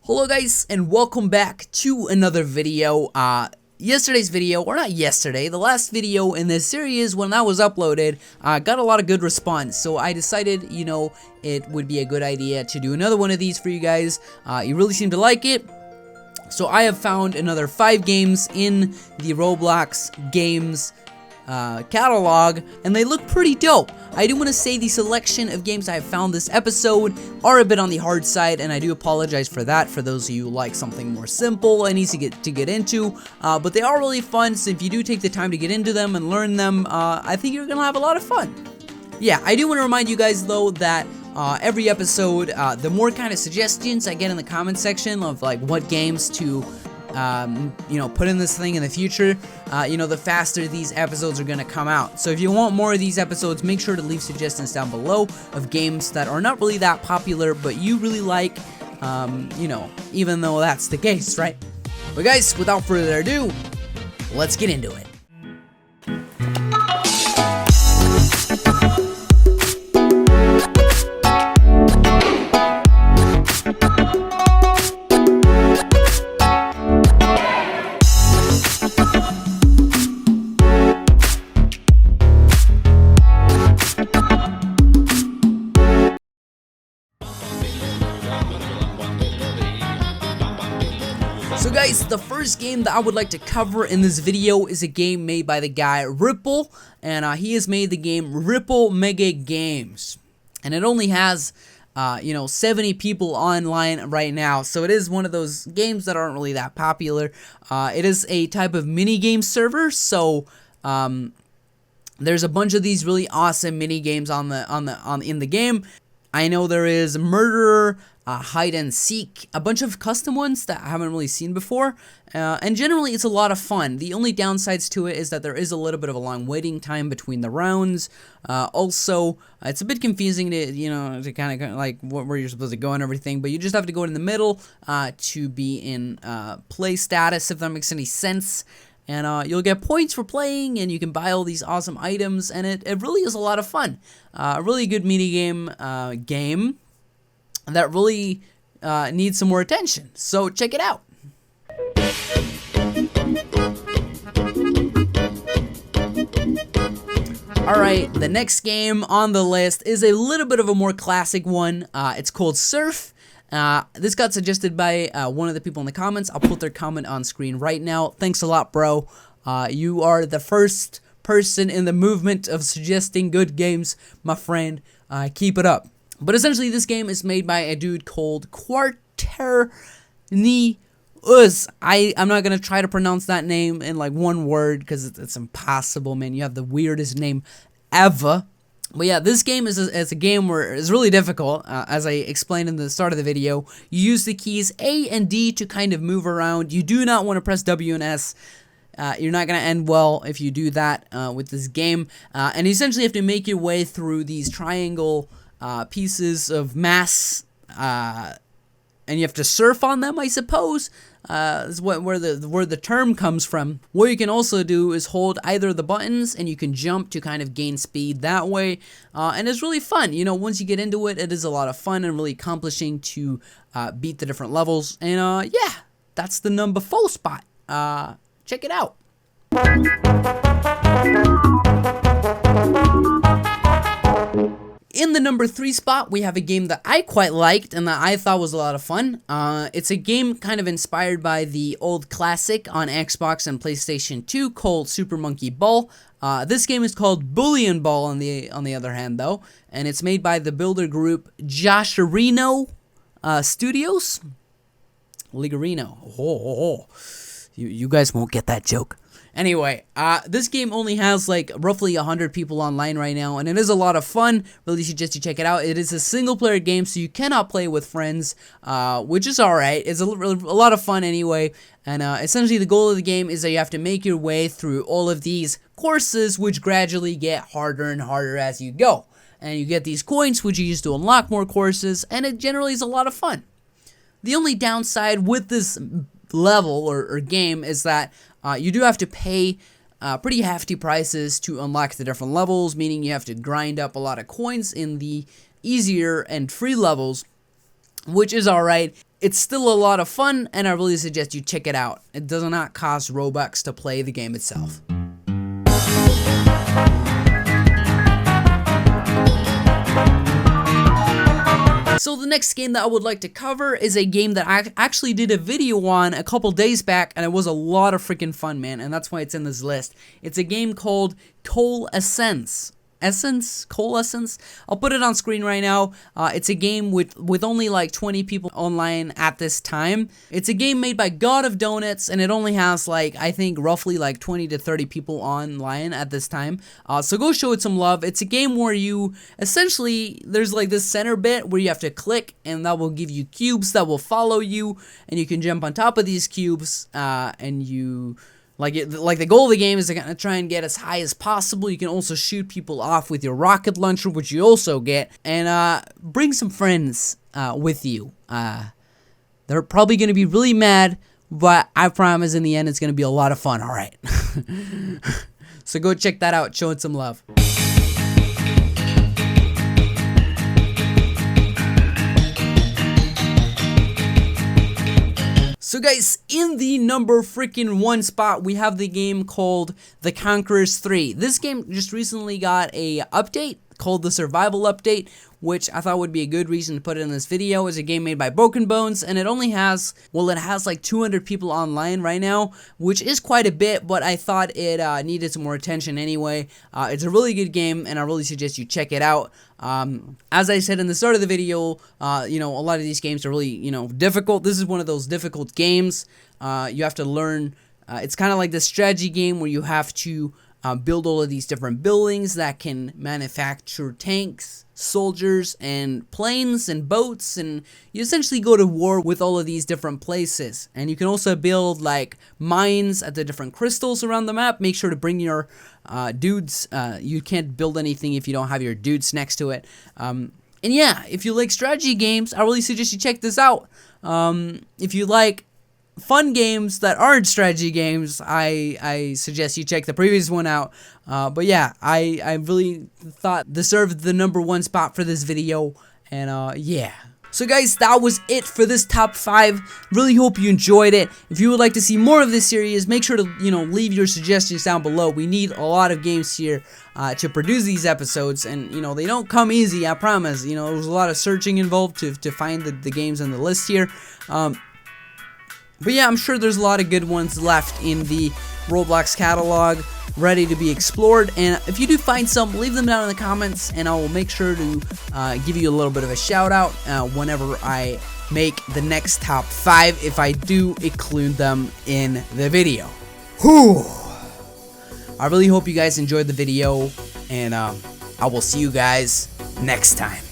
Hello guys, and welcome back to another video. Yesterday's video, or not yesterday, the last video in this series when that was uploaded, got a lot of good response, so I decided, it would be a good idea to do another one of these for you guys. You really seem to like it, so I have found another 5 games in the Roblox Games catalog, and they look pretty dope. I do want to say the selection of games I have found this episode are a bit on the hard side, and I do apologize for that for those of you who like something more simple and easy to get into, but they are really fun, so if you do take the time to get into them and learn them, I think you're gonna have a lot of fun. Yeah, I do want to remind you guys though that every episode, the more kind of suggestions I get in the comment section of like what games to put in this thing in the future, the faster these episodes are gonna come out. So if you want more of these episodes, make sure to leave suggestions down below of games that are not really that popular, but you really like, even though that's the case, right? But guys, without further ado, let's get into it. So guys, the first game that I would like to cover in this video is a game made by the guy Ripple, and he has made the game Ripple Megagames, and it only has 70 people online right now, so it is one of those games that aren't really that popular. It is a type of mini game server, so there's a bunch of these really awesome mini games in the game. I know there is Murderer, Hide and Seek, a bunch of custom ones that I haven't really seen before, and generally it's a lot of fun. The only downsides to it is that there is a little bit of a long waiting time between the rounds. Also, it's a bit confusing to kind of like where you're supposed to go and everything, but you just have to go in the middle to be in play status, if that makes any sense. And you'll get points for playing, and you can buy all these awesome items, and it really is a lot of fun. A really good mini game that really needs some more attention. So check it out. Alright, the next game on the list is a little bit of a more classic one. It's called Surf. This got suggested by one of the people in the comments. I'll put their comment on screen right now. Thanks a lot, bro. You are the first person in the movement of suggesting good games, my friend. Keep it up. But essentially, this game is made by a dude called Quaternius. I'm not going to try to pronounce that name in like one word because it's impossible, man. You have the weirdest name ever. But yeah, this game is a game where it's really difficult. As I explained in the start of the video, you use the keys A and D to kind of move around. You do not want to press W and S. You're not going to end well if you do that with this game. And you essentially have to make your way through these triangle pieces of mass, and you have to surf on them, I suppose. Is where the term comes from. What you can also do is hold either the buttons, and you can jump to kind of gain speed that way. And it's really fun. Once you get into it, it is a lot of fun and really accomplishing to beat the different levels. And yeah, that's the number 4 spot. Check it out. In the number 3 spot, we have a game that I quite liked and that I thought was a lot of fun. It's a game kind of inspired by the old classic on Xbox and PlayStation 2 called Super Monkey Ball. This game is called Bullion Ball on the other hand, though, and it's made by the builder group Josharino Studios. Ligarino. You guys won't get that joke. Anyway, this game only has like roughly 100 people online right now, and it is a lot of fun. Really suggest you check it out. It is a single-player game, so you cannot play with friends, which is alright. It's a lot of fun anyway, and essentially the goal of the game is that you have to make your way through all of these courses, which gradually get harder and harder as you go. And you get these coins, which you use to unlock more courses, and it generally is a lot of fun. The only downside with this level or game is that you do have to pay pretty hefty prices to unlock the different levels, meaning you have to grind up a lot of coins in the easier and free levels, which is alright. it's still a lot of fun, and I really suggest you check it out. It does not cost Robux to play the game itself. So the next game that I would like to cover is a game that I actually did a video on a couple days back, and it was a lot of freaking fun, man, and that's why it's in this list. It's a game called Coalescence. Coalescence. I'll put it on screen right now. It's a game with only like 20 people online at this time. It's a game made by God of Donuts, and it only has like, I think, roughly like 20 to 30 people online at this time. So go show it some love. It's a game where you essentially, there's like this center bit where you have to click, and that will give you cubes that will follow you, and you can jump on top of these cubes, and you... Like the goal of the game is to try and get as high as possible. You can also shoot people off with your rocket launcher, which you also get, and bring some friends with you. They're probably going to be really mad, but I promise in the end it's going to be a lot of fun, alright? So go check that out, show it some love. So guys, in the number freaking 1 spot, we have the game called The Conquerors 3. This game just recently got a update called the Survival Update, which I thought would be a good reason to put it in this video. It's a game made by Broken Bones, and it only has, well, it has like 200 people online right now, which is quite a bit, but I thought it needed some more attention anyway. It's a really good game, and I really suggest you check it out. As I said in the start of the video, you know, a lot of these games are really, you know, difficult. This is one of those difficult games. You have to learn, it's kind of like the strategy game where you have to build all of these different buildings that can manufacture tanks, soldiers, and planes and boats, and you essentially go to war with all of these different places. And you can also build like mines at the different crystals around the map. Make sure to bring your dudes. You can't build anything if you don't have your dudes next to it. And yeah, if you like strategy games, I really suggest you check this out. If you like fun games that aren't strategy games, I suggest you check the previous one out. But yeah, I really thought deserved the number 1 spot for this video, and yeah. So guys, that was it for this top 5. Really hope you enjoyed it. If you would like to see more of this series, make sure to, you know, leave your suggestions down below. We need a lot of games here to produce these episodes, and you know, they don't come easy, I promise. You know, there's a lot of searching involved to find the games on the list here. But yeah, I'm sure there's a lot of good ones left in the Roblox catalog ready to be explored, and if you do find some, leave them down in the comments, and I will make sure to give you a little bit of a shout out whenever I make the next top 5, if I do include them in the video. Whew! I really hope you guys enjoyed the video, and I will see you guys next time.